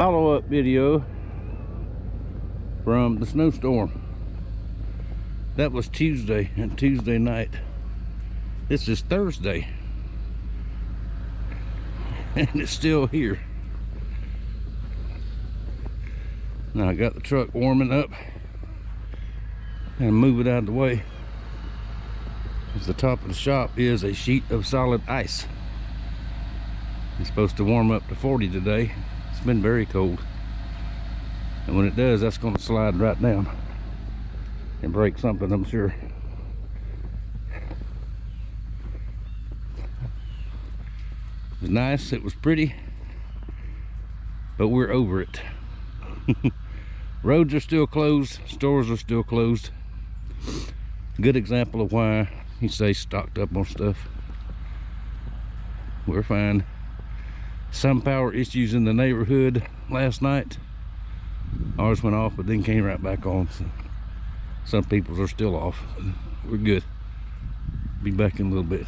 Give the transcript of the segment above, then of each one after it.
follow-up video from the snowstorm. That was Tuesday and Tuesday night. This is Thursday and it's still here. Now I got the truck warming up and move it out of the way, because the top of the shop is a sheet of solid ice. It's supposed to warm up to 40 today. It's been very cold, and when it does, that's going to slide right down and break something, I'm sure. It was nice, it was pretty, but we're over it. Roads are still closed, stores are still closed. Good example of why you stay stocked up on stuff. We're fine. Some power issues in the neighborhood last night. Ours went off but then came right back on, so some people's are still off. We're good. Be back in a little bit.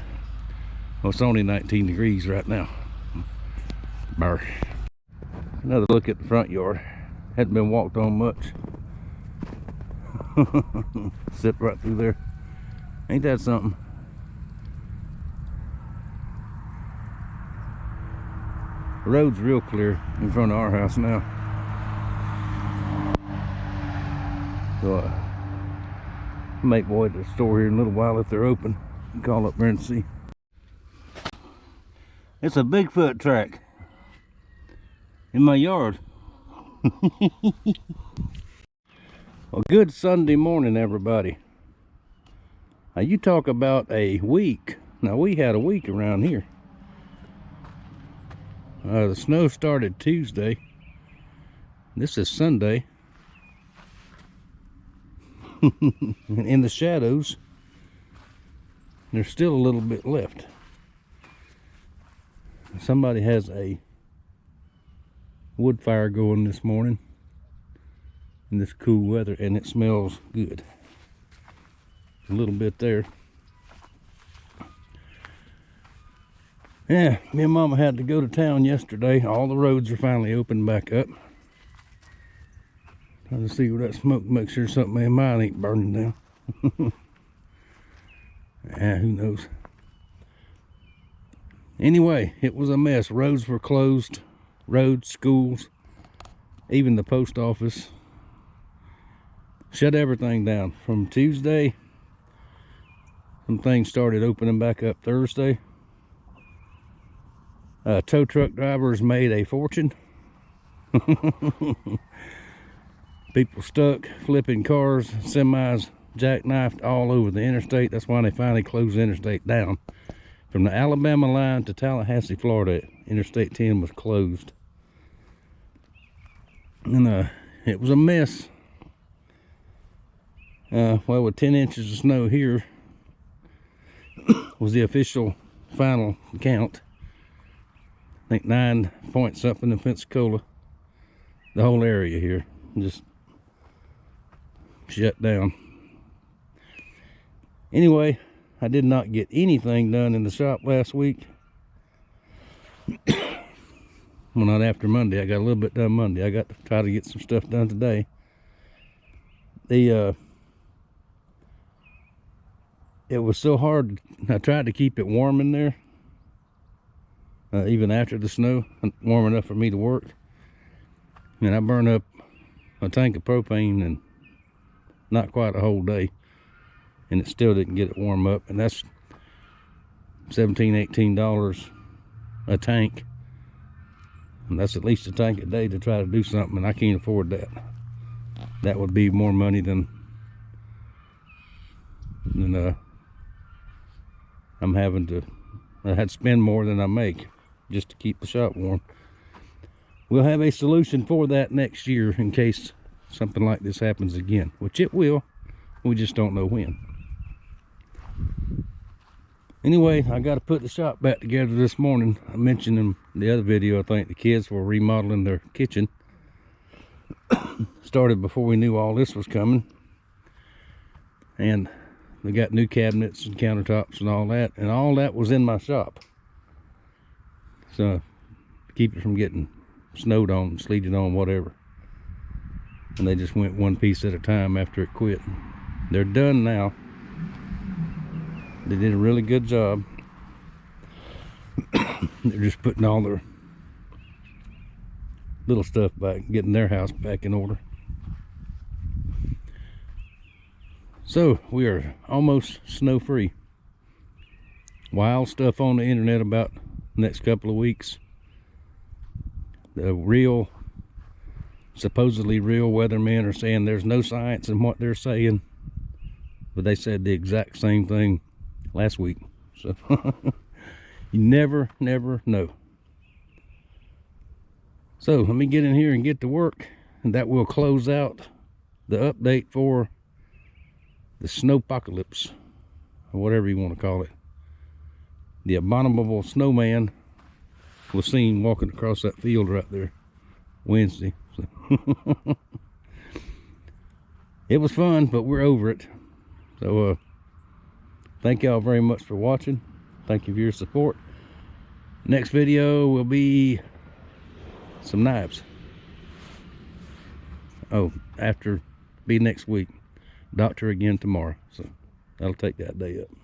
Well, it's only 19 degrees right now. Brr. Another look at the front yard. Hadn't been walked on much. Sip right through there. Ain't that something? The road's real clear in front of our house now. So I'll make my way to the store here in a little while if they're open. Call up there and see. It's a Bigfoot track in my yard. Well, good Sunday morning, everybody. Now, you talk about a week. Now, we had a week around here. The snow started Tuesday. This is Sunday. In the shadows, there's still a little bit left. Somebody has a wood fire going this morning in this cool weather, and it smells good. A little bit there. Yeah, me and Mama had to go to town yesterday. All the roads are finally opened back up. Trying to see where that smoke, make sure something in mine ain't burning down. Yeah, who knows. Anyway, it was a mess. Roads were closed. Roads, schools, even the post office. Shut everything down. From Tuesday, some things started opening back up Thursday. Tow truck drivers made a fortune. People stuck, flipping cars, semis, jackknifed all over the interstate. That's why they finally closed the interstate down. From the Alabama line to Tallahassee, Florida, Interstate 10 was closed. And it was a mess. Well, with 10 inches of snow here was the official final count. I think 9 point something in Pensacola. The whole area here just shut down. Anyway, I did not get anything done in the shop last week. Well, not after Monday. I got a little bit done Monday. I got to try to get some stuff done today. It was so hard. I tried to keep it warm in there, even after the snow, warm enough for me to work. And I burned up a tank of propane in not quite a whole day, and it still didn't get it warm up. And that's $17–18 a tank, and that's at least a tank a day to try to do something, and I can't afford that. That would be more money than I'm having to. I had to spend more than I make just to keep the shop warm. We'll have a solution for that next year in case something like this happens again, which it will. We just don't know when. Anyway, I got to put the shop back together this morning. I mentioned in the other video, I think the kids were remodeling their kitchen. Started before we knew all this was coming. And they got new cabinets and countertops and all that was in my shop. So, to keep it from getting snowed on, sleeted on, whatever. And they just went one piece at a time after it quit. They're done now. They did a really good job. They're just putting all their little stuff back, getting their house back in order. So we are almost snow free. Wild stuff on the internet about the next couple of weeks. The real, supposedly real weathermen are saying there's no science in what they're saying, but they said the exact same thing last week. So you never know. So let me get in here and get to work, and that will close out the update for the snowpocalypse, or whatever you want to call it. The abominable snowman was seen walking across that field right there Wednesday. So it was fun, but we're over it. So thank y'all very much for watching. Thank you for your support. Next video will be some knives. Oh, after be next week. Doctor again tomorrow, so that'll take that day up.